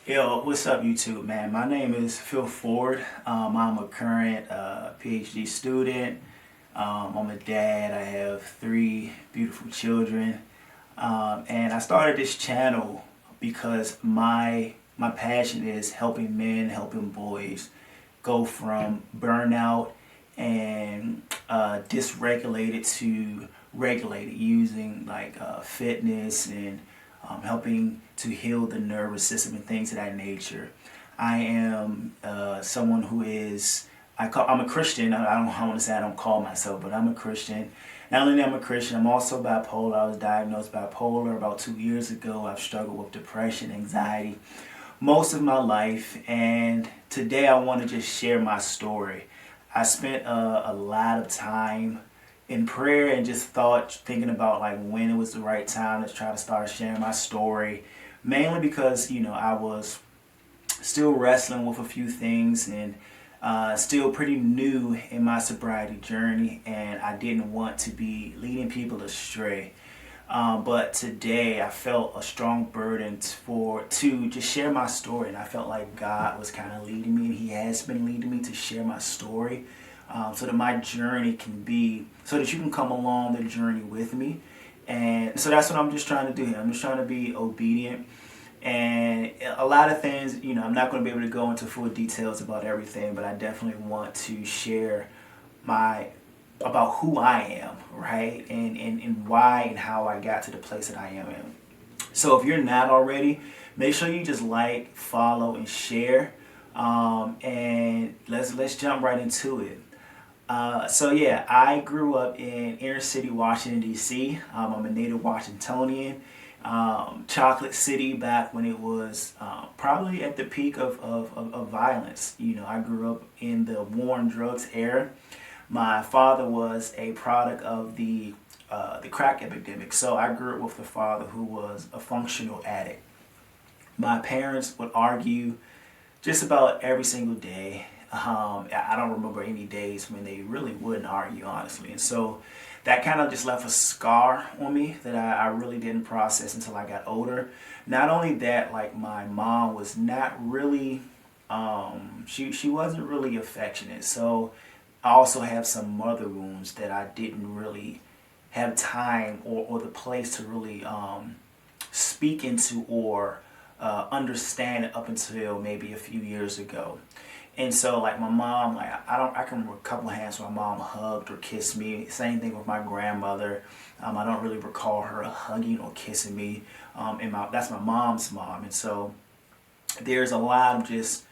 Yo, what's up, YouTube, man? My name is Phil Ford. I'm a current PhD student. I'm a dad. I have three beautiful children, and I started this channel because my passion is helping men, helping boys go from burnout and dysregulated to regulated using fitness and helping to heal the nervous system and things of that nature. I am someone who is I'm a Christian. I want to say I don't call myself, but I'm a Christian. Not only am I a Christian, I'm also bipolar. I was diagnosed bipolar about 2 years ago. I've struggled with depression, anxiety, most of my life, and today I want to just share my story. I spent a lot of time in prayer and just thinking about like when it was the right time to try to start sharing my story, mainly because I was still wrestling with a few things and still pretty new in my sobriety journey, and I didn't want to be leading people astray. But today I felt a strong burden to just share my story, and I felt like God was kind of leading me, and He has been leading me to share my story, so that my journey can be, so that you can come along the journey with me. And so that's what I'm just trying to do here. I'm just trying to be obedient. And a lot of things, I'm not going to be able to go into full details about everything, but I definitely want to share my about who I am, right? And why and how I got to the place that I am in. So if you're not already, make sure you just like, follow, and share. And let's jump right into it. So yeah, I grew up in inner city Washington D.C. I'm a native Washingtonian. Chocolate City back when it was probably at the peak of violence. I grew up in the war on drugs era. My father was a product of the crack epidemic, so I grew up with a father who was a functional addict. My parents would argue just about every single day. I don't remember any days when they really wouldn't argue, honestly. And so that kind of just left a scar on me that I really didn't process until I got older. Not only that, like my mom was not really, she wasn't really affectionate. So I also have some mother wounds that I didn't really have time or the place to really speak into or understand it up until maybe a few years ago. And so like my mom, like I can remember a couple of hands where my mom hugged or kissed me. Same thing with my grandmother. I don't really recall her hugging or kissing me. And that's my mom's mom. And so there's a lot of just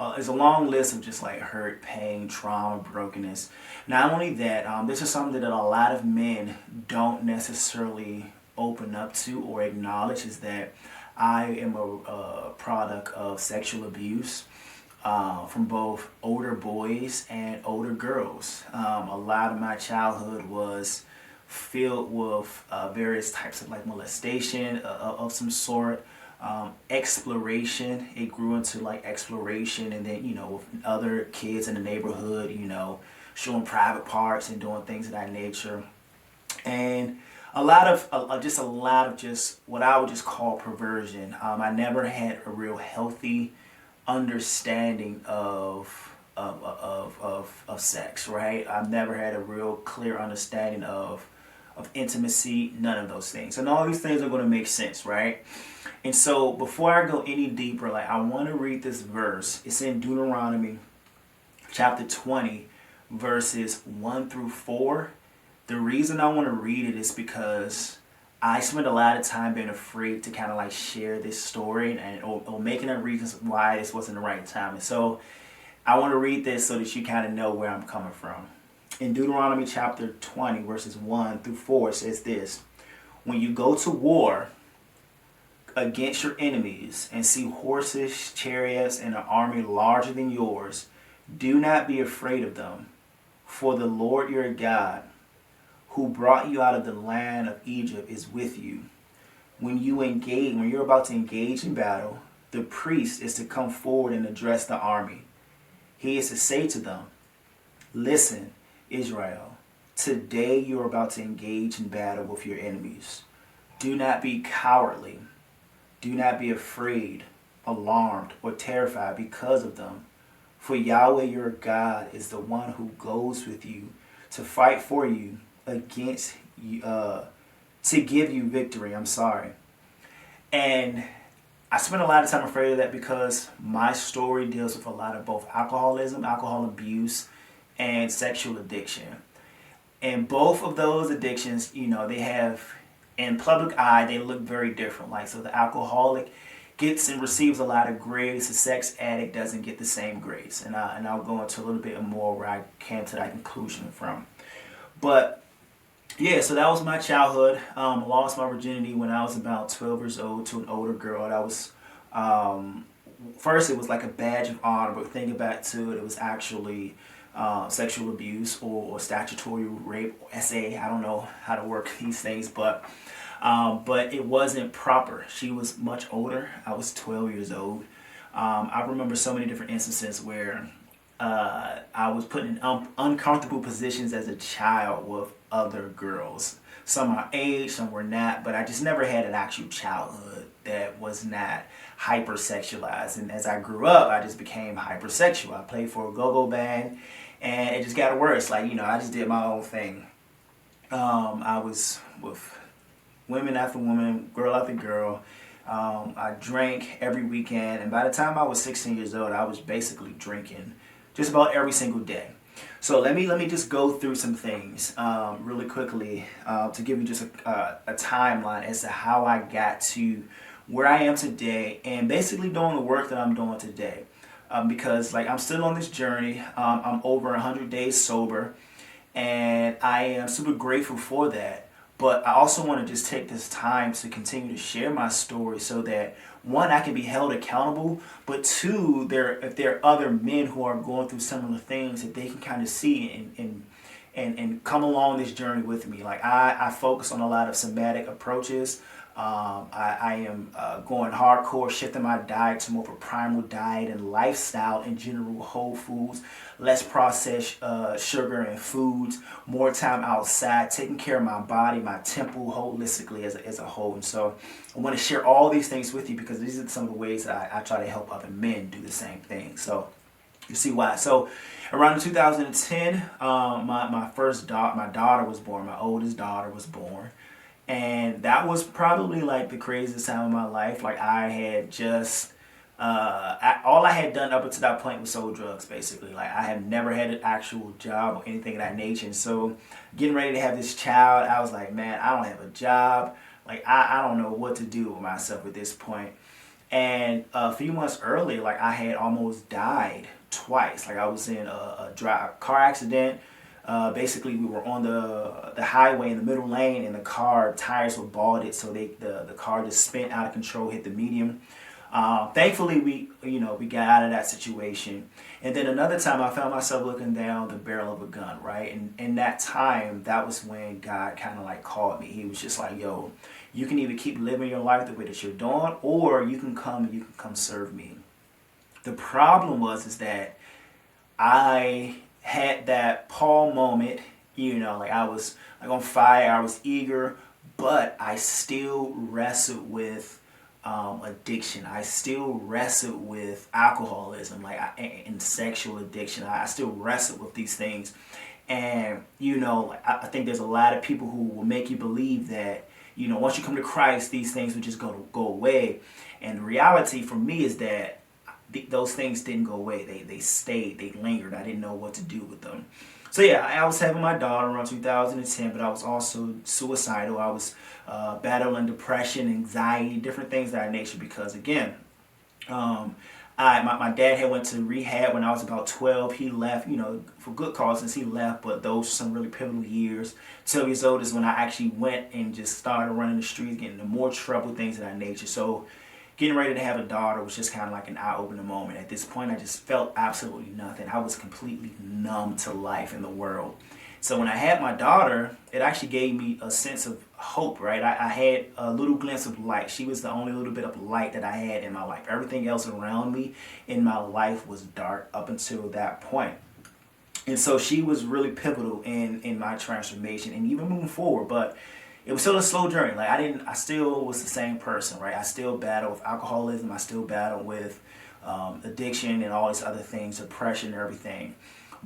there's a long list of just like hurt, pain, trauma, brokenness. Not only that, this is something that a lot of men don't necessarily open up to or acknowledge, is that I am a product of sexual abuse from both older boys and older girls. A lot of my childhood was filled with various types of like molestation of some sort, exploration. It grew into like exploration, and then with other kids in the neighborhood, showing private parts and doing things of that nature, and a lot of just what I would just call perversion. I never had a real healthy understanding of sex, right? I've never had a real clear understanding of intimacy, none of those things. And all these things are going to make sense, right? And so before I go any deeper, like I want to read this verse. It's in Deuteronomy chapter 20, verses 1 through 4. The reason I want to read it is because I spent a lot of time being afraid to kind of like share this story or making up reasons why this wasn't the right time. And so I want to read this so that you kind of know where I'm coming from. In Deuteronomy chapter 20, verses 1 through 4, it says this: When you go to war against your enemies and see horses, chariots, and an army larger than yours, do not be afraid of them, for the Lord your God, who brought you out of the land of Egypt, is with you. When you're about to engage in battle, the priest is to come forward and address the army. He is to say to them, "Listen, Israel, today you are about to engage in battle with your enemies. Do not be cowardly. Do not be afraid. alarmed or terrified because of them. For Yahweh your God is the one who goes with you to fight for you against you, to give you victory. I'm sorry. And I spent a lot of time afraid of that because my story deals with a lot of both alcoholism, alcohol abuse, and sexual addiction. And both of those addictions, they have, in public eye, they look very different. Like, so the alcoholic gets and receives a lot of grades. The sex addict doesn't get the same grades. And I'll go into a little bit more where I came to that conclusion from. But yeah, so that was my childhood. Lost my virginity when I was about 12 years old to an older girl. That was, first it was like a badge of honor, but thinking back to it, it was actually sexual abuse or statutory rape, or SA. I don't know how to work these things, but it wasn't proper. She was much older. I was 12 years old. I remember so many different instances where I was put in uncomfortable positions as a child with other girls. Some my age, some were not, but I just never had an actual childhood that was not hypersexualized. And as I grew up, I just became hypersexual. I played for a go-go band, and it just got worse. Like, I just did my own thing. I was with women after woman, girl after girl. I drank every weekend, and by the time I was 16 years old, I was basically drinking just about every single day. So let me just go through some things really quickly to give you just a timeline as to how I got to where I am today, and basically doing the work that I'm doing today. Because I'm still on this journey. I'm over 100 days sober, and I am super grateful for that. But I also want to just take this time to continue to share my story so that, one, I can be held accountable, but two, if there are other men who are going through similar things, that they can kind of see and come along this journey with me. Like, I focus on a lot of somatic approaches. I am going hardcore, shifting my diet to more of a primal diet and lifestyle in general, whole foods, less processed sugar and foods, more time outside, taking care of my body, my temple holistically as a whole. And so I want to share all these things with you because these are some of the ways that I try to help other men do the same thing. So you see why. So around 2010, my daughter was born. My oldest daughter was born. And that was probably like the craziest time of my life. Like, I had just, all I had done up until that point was sold drugs, basically. Like, I had never had an actual job or anything of that nature. And so getting ready to have this child, I was like, man, I don't have a job. Like, I don't know what to do with myself at this point. And a few months earlier, like, I had almost died twice. Like, I was in a car accident. Basically, we were on the highway in the middle lane, and the car tires were balded, so the car just spun out of control, hit the median. Thankfully, we got out of that situation. And then another time, I found myself looking down the barrel of a gun, right? And in that time, that was when God kind of like called me. He was just like, yo, you can either keep living your life the way that you're doing, or you can come serve me. The problem is that I had that Paul moment, like I was like on fire, I was eager, but I still wrestled with addiction. I still wrestled with alcoholism, and sexual addiction. I still wrestled with these things. And, I think there's a lot of people who will make you believe that, once you come to Christ, these things will just go away. And the reality for me is that those things didn't go away. They stayed. They lingered. I didn't know what to do with them. So yeah, I was having my daughter around 2010, but I was also suicidal. I was battling depression, anxiety, different things of that nature because, again, my dad had went to rehab when I was about 12. He left, for good causes. He left, but those were some really pivotal years. 12 years old is when I actually went and just started running the streets, getting into more trouble, things of that nature. So getting ready to have a daughter was just kind of like an eye-opening moment. At this point, I just felt absolutely nothing. I was completely numb to life in the world. So when I had my daughter, it actually gave me a sense of hope, right? I had a little glimpse of light. She was the only little bit of light that I had in my life. Everything else around me in my life was dark up until that point. And so she was really pivotal in my transformation and even moving forward. But it was still a slow journey. Like I still was the same person, right? I still battle with alcoholism. I still battle with addiction and all these other things, depression and everything.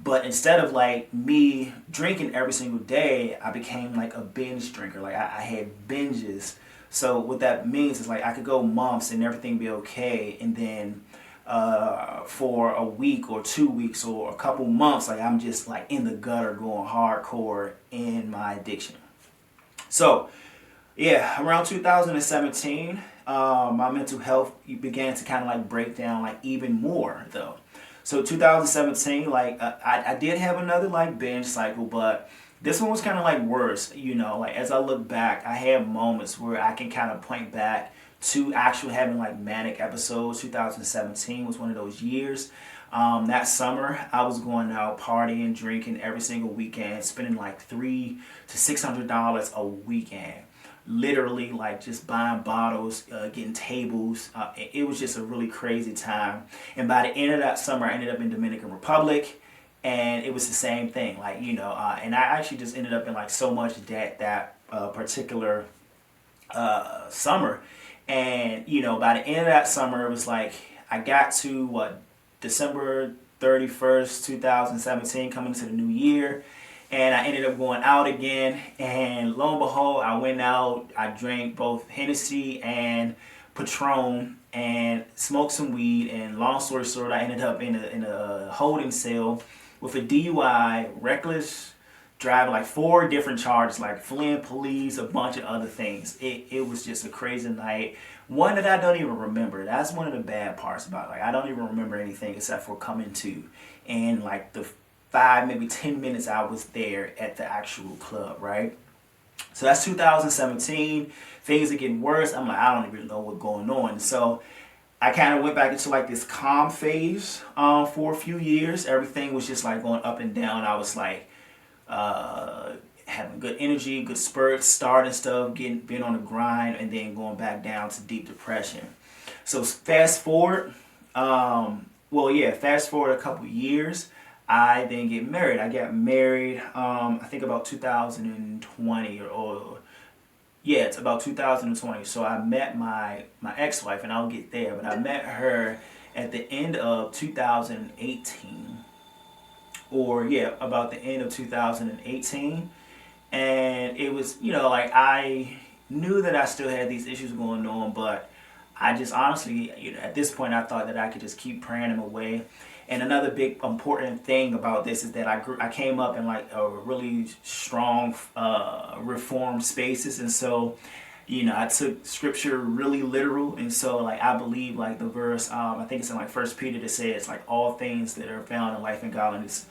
But instead of like me drinking every single day, I became like a binge drinker. Like I had binges. So what that means is like I could go months and everything be okay, and then for a week or 2 weeks or a couple months, like I'm just like in the gutter going hardcore in my addiction. So yeah, around 2017, my mental health began to kind of like break down like even more though. So 2017, like I did have another like binge cycle, but this one was kind of like worse. You know, like as I look back, I had moments where I can kind of point back to actually having like manic episodes. 2017 was one of those years. That summer, I was going out partying, drinking every single weekend, spending like $300 to $600 a weekend. Literally, like just buying bottles, getting tables. It was just a really crazy time. And by the end of that summer, I ended up in Dominican Republic, and it was the same thing. Like and I actually just ended up in like so much debt that particular summer. And by the end of that summer, it was like I got to December 31st, 2017, coming into the new year. And I ended up going out again, and lo and behold, I went out, I drank both Hennessy and Patron, and smoked some weed, and long story short, I ended up in a holding cell with a DUI, reckless driving, like 4 different charges, like fleeing police, a bunch of other things. It was just a crazy night. One that I don't even remember. That's one of the bad parts about it. Like I don't even remember anything except for coming to, and like the 5, maybe 10 minutes I was there at the actual club, right? So that's 2017. Things are getting worse. I'm like, I don't even know what's going on. So I kind of went back into like this calm phase for a few years. Everything was just like going up and down. I was like having good energy, good spurts, starting stuff, being on the grind, and then going back down to deep depression. So fast forward, fast forward a couple years. I then get married. I got married, I think about 2020 it's about 2020. So I met my ex-wife, and I'll get there, but I met her at the end of 2018, about the end of 2018. And it was, like I knew that I still had these issues going on, but I just honestly, at this point, I thought that I could just keep praying them away. And another big important thing about this is that I came up in like a really strong reformed spaces, and so I took scripture really literal, and so like I believe like the verse, I think it's in like First Peter that says like all things that are found in life and godliness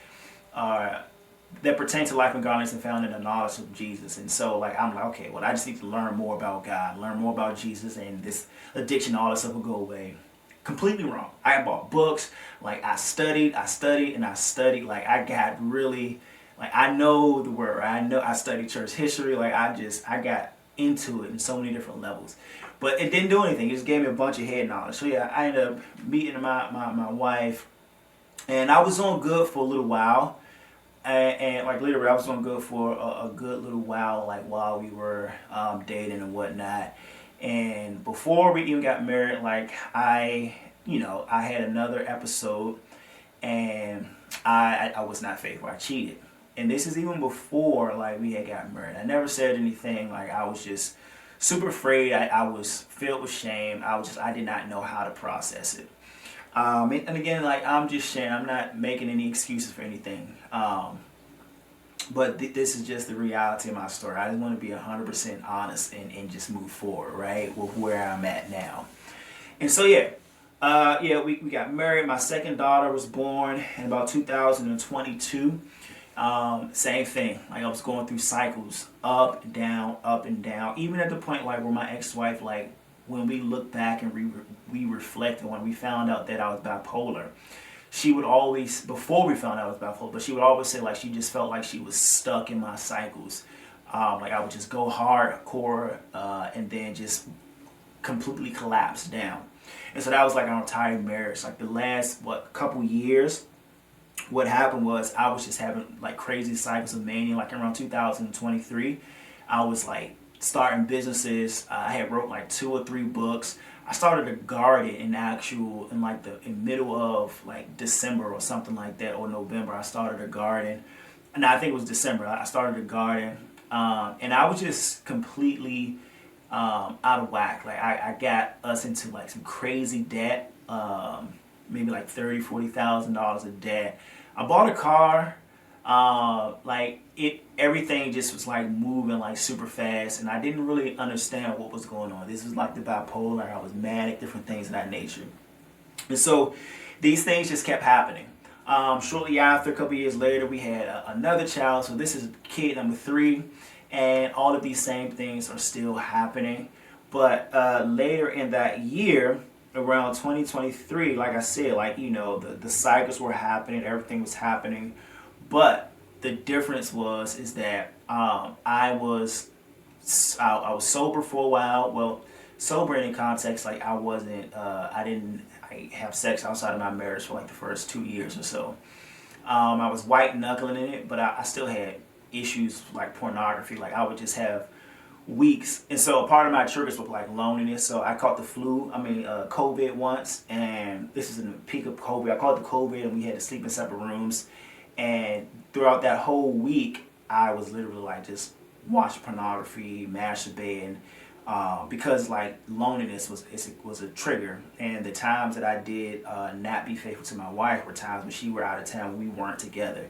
that pertain to life and godliness and found in the knowledge of Jesus. And so like I'm like, okay, well I just need to learn more about God, learn more about Jesus, and this addiction, all this stuff will go away. Completely wrong. I bought books, like I studied. Like I got really, like I know the word. I studied church history. Like I got into it in so many different levels. But it didn't do anything. It just gave me a bunch of head knowledge. So yeah, I ended up meeting my wife, and I was on good for a little while. And like literally, I was on good for a good little while, like while we were dating and whatnot. And before we even got married, like I had another episode, and I was not faithful. I cheated, and this is even before like we had gotten married. I never said anything. Like I was just super afraid. I was filled with shame. I did not know how to process it. And again, like I'm just sharing. I'm not making any excuses for anything. But this is just the reality of my story. I just want to be 100% honest and just move forward, right, with where I'm at now. And so, we got married. My second daughter was born in about 2022. Same thing. Like I was going through cycles, up and down. Even at the point like where my ex-wife, like when we look back and we reflect, and when we found out that I was bipolar, she would always, before we found out I was bipolar, but she would always say like she just felt like she was stuck in my cycles. Like I would just go hardcore and then just completely collapse down. And so that was like our entire marriage. Like the last couple years, what happened was I was just having like crazy cycles of mania. Like around 2023, I was like starting businesses. I had wrote like 2 or 3 books. I started a garden in like in middle of like December or something like that, or November. I started a garden, and I think it was December. I started a garden, and I was just completely out of whack. Like I got us into like some crazy debt, maybe like $30,000-$40,000 of debt. I bought a car. Everything just was like moving like super fast, and I didn't really understand what was going on. This was like the bipolar. I was manic, different things of that nature, and so these things just kept happening. Shortly after, a couple years later, we had another child. So this is kid number 3, and all of these same things are still happening. But later in that year, around 2023, like I said, like the cycles were happening, everything was happening. But the difference is that I was sober for a while. Well, sober in context, like I didn't have sex outside of my marriage for like the first 2 years or so. I was white knuckling in it, but I still had issues like pornography. Like I would just have weeks, and so part of my triggers was like loneliness. So I caught the COVID once, and this is in the peak of COVID. I caught the COVID, and we had to sleep in separate rooms. And throughout that whole week, I was literally like just watching pornography, masturbating, because like loneliness was a trigger. And the times that I did not be faithful to my wife were times when she were out of town, when we weren't together.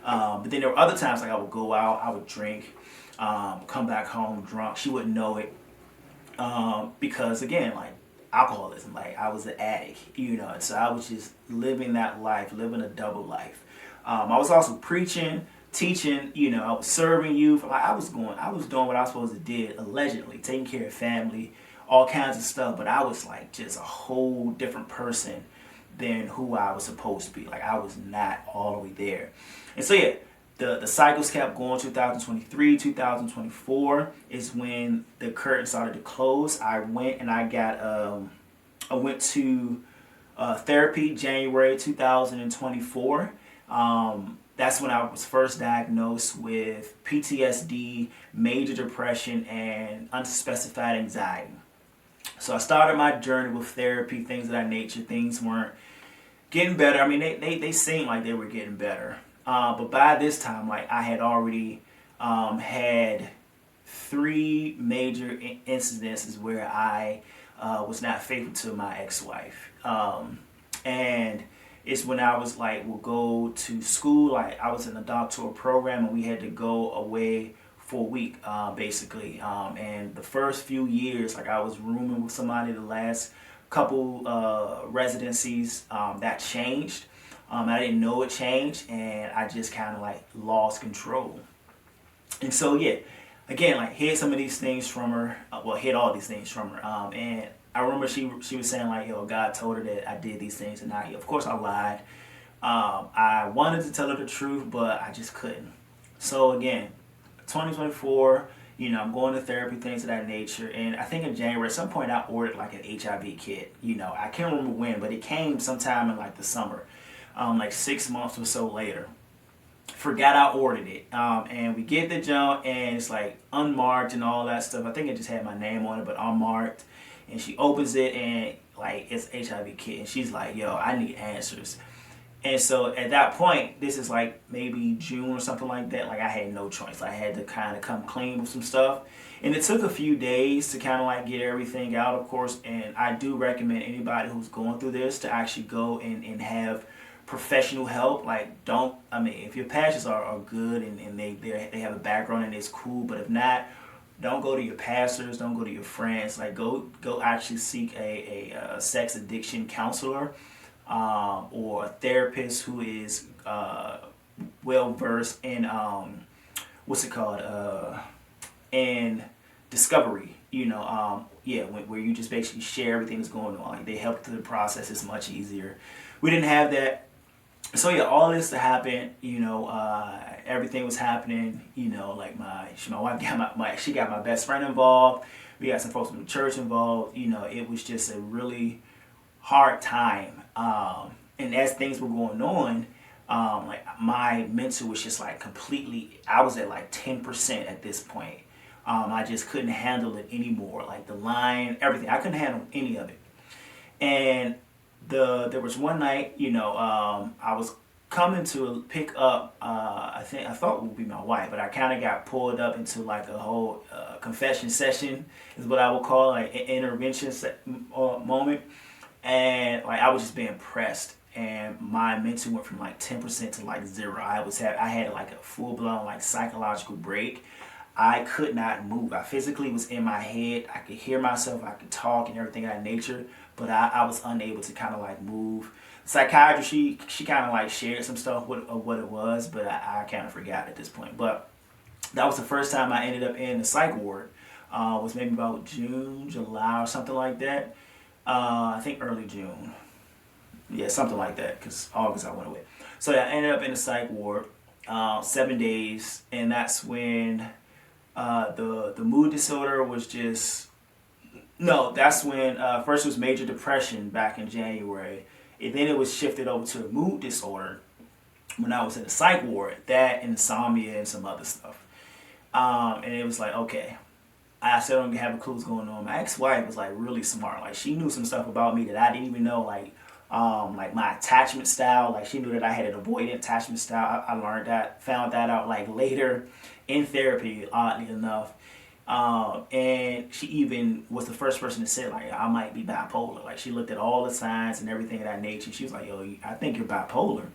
But then there were other times like I would go out, I would drink, come back home drunk. She wouldn't know it, because again, like alcoholism, like I was an addict, and so I was just living that life, living a double life. I was also preaching, teaching, I was serving youth. Like I was doing what I was supposed to do, allegedly, taking care of family, all kinds of stuff. But I was like just a whole different person than who I was supposed to be. Like I was not all the way there. And so yeah, the cycles kept going. 2023, 2024 is when the curtain started to close. I went to therapy January 2024. That's when I was first diagnosed with PTSD, major depression, and unspecified anxiety. So I started my journey with therapy, things of that nature. Things weren't getting better. I mean, they seemed like they were getting better. But by this time, like I had already had 3 major incidences where I was not faithful to my ex-wife. And it's when I was like, we'll go to school. Like I was in a doctoral program, and we had to go away for a week, basically. And the first few years, like I was rooming with somebody. The last couple residencies, that changed. I didn't know it changed, and I just kind of like lost control. And so yeah, again, like hid some of these things from her. Hid all these things from her. And I remember she was saying like, God told her that I did these things, and of course I lied. I wanted to tell her the truth, but I just couldn't. So again, 2024, I'm going to therapy, things of that nature. And I think in January, at some point, I ordered like an HIV kit. I can't remember when, but it came sometime in like the summer, like 6 months or so later. Forgot I ordered it. And we get the junk, and it's like unmarked and all that stuff. I think it just had my name on it, but unmarked. And she opens it, and like it's HIV kit, and she's like, I need answers. And so at that point, this is like maybe June or something like that, like I had no choice. I had to kind of come clean with some stuff. And it took a few days to kind of like get everything out, of course. And I do recommend anybody who's going through this to actually go and have professional help. Like if your pastors are good and they have a background and it's cool, but if not, don't go to your pastors, don't go to your friends. Like go actually seek a sex addiction counselor, or a therapist who is well versed in in discovery. Where you just basically share everything that's going on. Like they help through the process. It's much easier. We didn't have that. So yeah, all this to happen, everything was happening, like my wife got my best friend involved. We got some folks from the church involved. It was just a really hard time. And as things were going on, like my mental was just like completely, I was at like 10% at this point. I just couldn't handle it anymore. Like the line, everything. I couldn't handle any of it. And there was one night, I was coming to pick up. I thought it would be my wife, but I kind of got pulled up into like a whole confession session, is what I would call like an intervention moment. And like I was just being pressed, and my mental went from like 10% to like 0. I had like a full blown like psychological break. I could not move. I physically was in my head. I could hear myself. I could talk and everything of that nature, but I was unable to kind of like move. Psychiatrist, she kind of like shared some stuff of what it was, but I kind of forgot at this point. But that was the first time I ended up in the psych ward. Was maybe about June, July, or something like that. I think early June. Yeah, something like that, because August I went away. So yeah, I ended up in the psych ward, 7 days, and that's when the mood disorder was just, no, that's when first it was major depression back in January, and then it was shifted over to a mood disorder when I was in the psych ward, that, insomnia, and some other stuff. And it was like, okay, I still don't have a clue what's going on. My ex-wife was like really smart. Like she knew some stuff about me that I didn't even know. Like my attachment style. Like she knew that I had an avoidant attachment style. I learned that, found that out like later in therapy, oddly enough. And she even was the first person to say like I might be bipolar. Like she looked at all the signs and everything of that nature. She was like, yo, I think you're bipolar.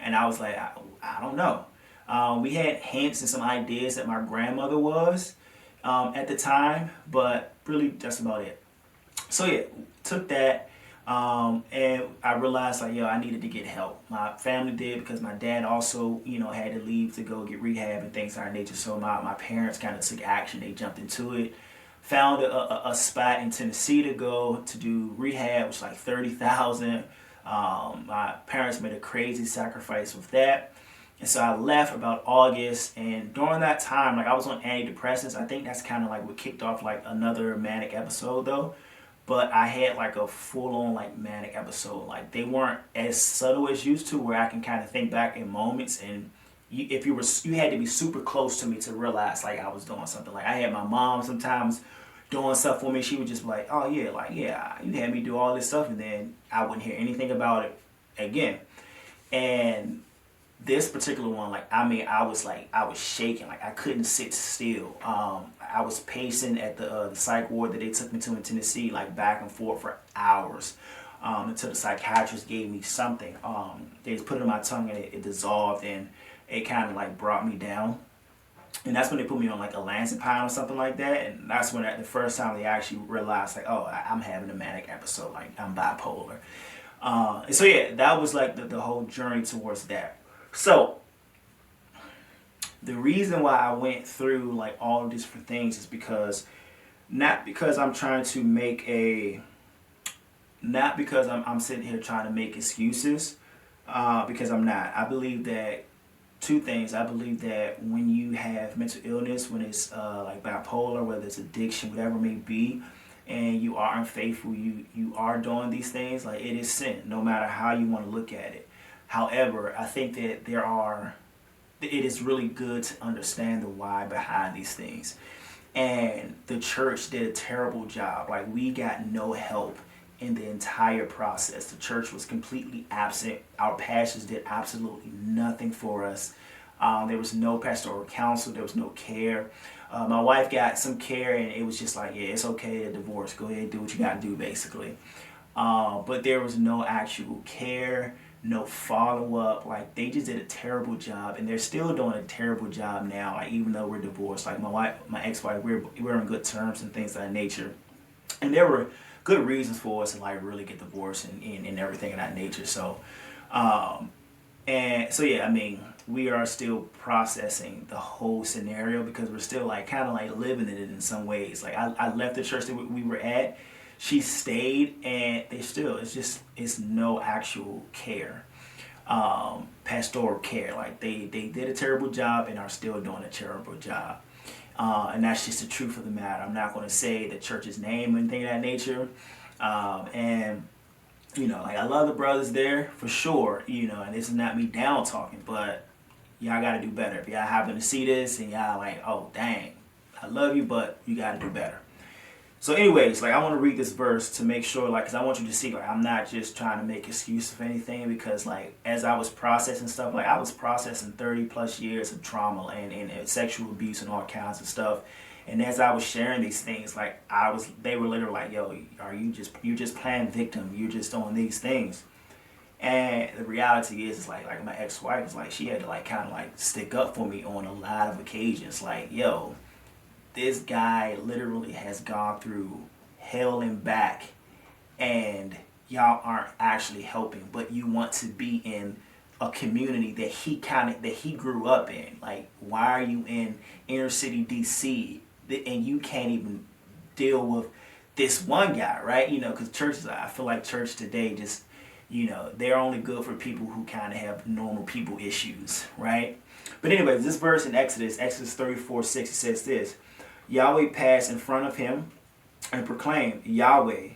And I was like, I don't know. We had hints and some ideas that my grandmother was at the time, but really that's about it. So yeah, took that, and I realized like, yo, I needed to get help. My family did, because my dad also, had to leave to go get rehab and things of that nature. So my parents kind of took action. They jumped into it. Found a spot in Tennessee to go to do rehab, which was like $30,000. My parents made a crazy sacrifice with that. And so I left about August, and during that time, like I was on antidepressants. I think that's kind of like what kicked off like another manic episode though. But I had like a full-on like manic episode. Like they weren't as subtle as used to, where I can kind of think back in moments, and you had to be super close to me to realize like I was doing something. Like I had my mom sometimes doing stuff for me. She would just be like, oh yeah, like yeah, you had me do all this stuff, and then I wouldn't hear anything about it again. And this particular one, like I was shaking, like I couldn't sit still. I was pacing at the psych ward that they took me to in Tennessee, like back and forth for hours, until the psychiatrist gave me something. They just put it in my tongue, and it dissolved, and it kind of like brought me down. And that's when they put me on like a olanzapine or something like that. And that's when the first time they actually realized like, oh, I'm having a manic episode, like I'm bipolar. And so yeah, that was like the whole journey towards that. So the reason why I went through like all of these different things is because, not because I'm trying to not because I'm sitting here trying to make excuses, because I'm not. I believe that two things. I believe that when you have mental illness, when it's like bipolar, whether it's addiction, whatever it may be, and you are unfaithful, you are doing these things, like it is sin, no matter how you want to look at it. However, I think that it is really good to understand the why behind these things. And the church did a terrible job. Like we got no help in the entire process. The church was completely absent. Our pastors did absolutely nothing for us. There was no pastoral counsel. There was no care. My wife got some care, and it was just like, yeah, it's okay to divorce. Go ahead, do what you got to do, basically. But there was no actual care, no follow-up. Like they just did a terrible job, and they're still doing a terrible job now. Like even though we're divorced, like my ex-wife, we're on good terms and things of that nature. And there were good reasons for us to like really get divorced and everything of that nature. So, and so yeah, I mean, we are still processing the whole scenario, because we're still like kind of like living in it in some ways. Like I left the church that we were at. She stayed, and it's no actual care, pastoral care. Like they did a terrible job and are still doing a terrible job. And that's just the truth of the matter. I'm not going to say the church's name or anything of that nature. And like I love the brothers there for sure, and this is not me down talking, but y'all got to do better. If y'all happen to see this and y'all like, oh dang, I love you, but you got to do better. So anyways, like I want to read this verse to make sure, like, because I want you to see, like, I'm not just trying to make excuses for anything, because like as I was processing stuff, like I was processing 30 plus years of trauma and sexual abuse and all kinds of stuff. And as I was sharing these things, like they were literally like, yo, are you just playing victim? You're just doing these things. And the reality is like my ex-wife was like, she had to like kind of like stick up for me on a lot of occasions. Like, yo, this guy literally has gone through hell and back, and y'all aren't actually helping, but you want to be in a community that he grew up in. Like, why are you in inner city DC and you can't even deal with this one guy, right? You know, because churches, I feel like church today just, you know, they're only good for people who kind of have normal people issues, right? But anyways, this verse in Exodus 34:6, it says this: Yahweh passed in front of him and proclaimed, Yahweh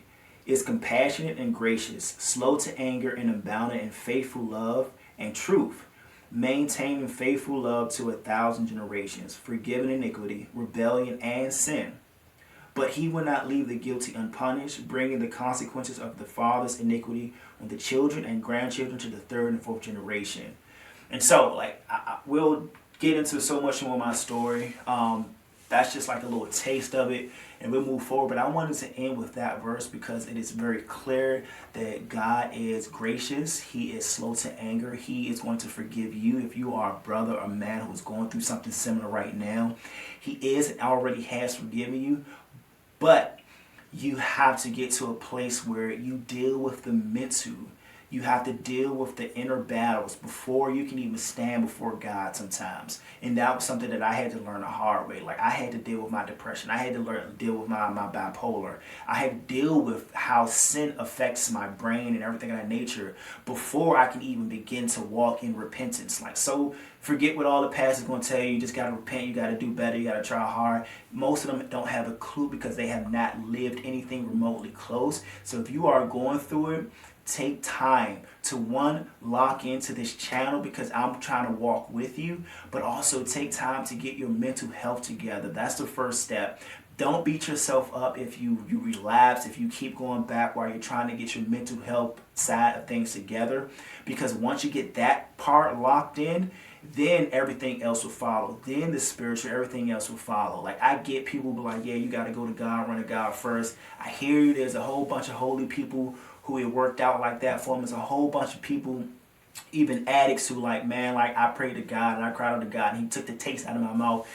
is compassionate and gracious, slow to anger and abounding in faithful love and truth, maintaining faithful love to 1,000 generations, forgiving iniquity, rebellion, and sin. But he will not leave the guilty unpunished, bringing the consequences of the father's iniquity on the children and grandchildren to the third and fourth generation. And so, like, we'll get into so much more of my story. That's just like a little taste of it, and we'll move forward. But I wanted to end with that verse because it is very clear that God is gracious. He is slow to anger. He is going to forgive you if you are a brother or man who's going through something similar right now. He is and already has forgiven you, but you have to get to a place where you deal with the mental. You have to deal with the inner battles before you can even stand before God sometimes. And that was something that I had to learn the hard way. Like, I had to deal with my depression. I had to deal with my bipolar. I had to deal with how sin affects my brain and everything of that nature before I can even begin to walk in repentance. Like, so forget what all the pastor's going to tell you. You just got to repent. You got to do better. You got to try hard. Most of them don't have a clue because they have not lived anything remotely close. So if you are going through it, take time to, one, lock into this channel because I'm trying to walk with you, but also take time to get your mental health together. That's the first step. Don't beat yourself up if you relapse, if you keep going back while you're trying to get your mental health side of things together, because once you get that part locked in, then everything else will follow. Then the spiritual, everything else will follow. Like, I get people be like, yeah, you got to go to God, run to God first. I hear you. There's a whole bunch of holy people who it worked out like that for them. There's a whole bunch of people, even addicts, who like, man, like, I prayed to God and I cried out to God and he took the taste out of my mouth.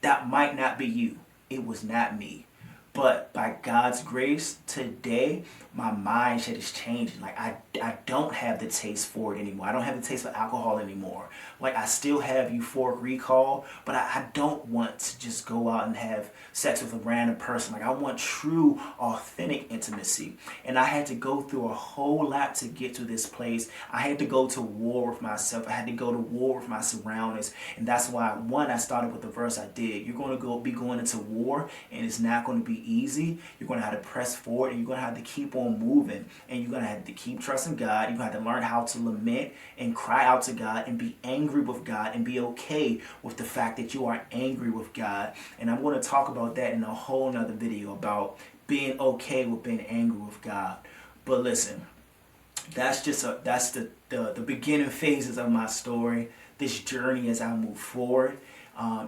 That might not be you. It was not me. But by God's grace, today, my mindset is changing. Like, I don't have the taste for it anymore. I don't have the taste for alcohol anymore. Like, I still have euphoric recall, but I don't want to just go out and have sex with a random person. Like, I want true, authentic intimacy. And I had to go through a whole lot to get to this place. I had to go to war with myself. I had to go to war with my surroundings. And that's why, one, I started with the verse I did. You're going to be going into war, and it's not going to be easy. You're going to have to press forward, and you're going to have to keep on moving, and you're going to have to keep trusting God. You're going to have to learn how to lament and cry out to God and be angry with God and be okay with the fact that you are angry with God. And I'm going to talk about that in a whole nother video, about being okay with being angry with God. But listen, that's the beginning phases of my story, this journey as I move forward.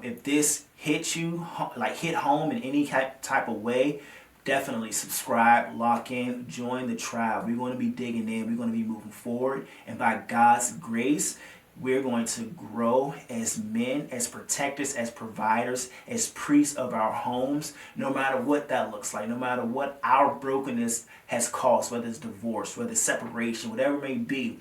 If this hits you, like hit home in any type of way, definitely subscribe, lock in, join the tribe. We're going to be digging in. We're going to be moving forward. And by God's grace, we're going to grow as men, as protectors, as providers, as priests of our homes, no matter what that looks like, no matter what our brokenness has caused, whether it's divorce, whether it's separation, whatever it may be.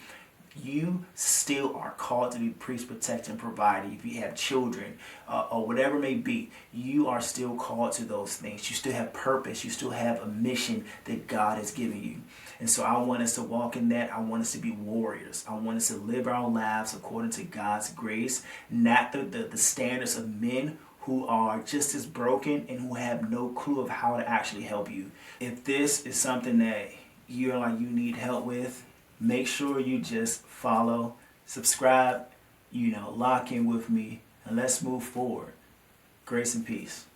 You still are called to be priest, protector, and provider. If you have children or whatever it may be, you are still called to those things. You still have purpose. You still have a mission that God has given you. And so I want us to walk in that. I want us to be warriors. I want us to live our lives according to God's grace, not the standards of men who are just as broken and who have no clue of how to actually help you. If this is something that you're like you need help with, make sure you just follow, subscribe, lock in with me, and let's move forward. Grace and peace.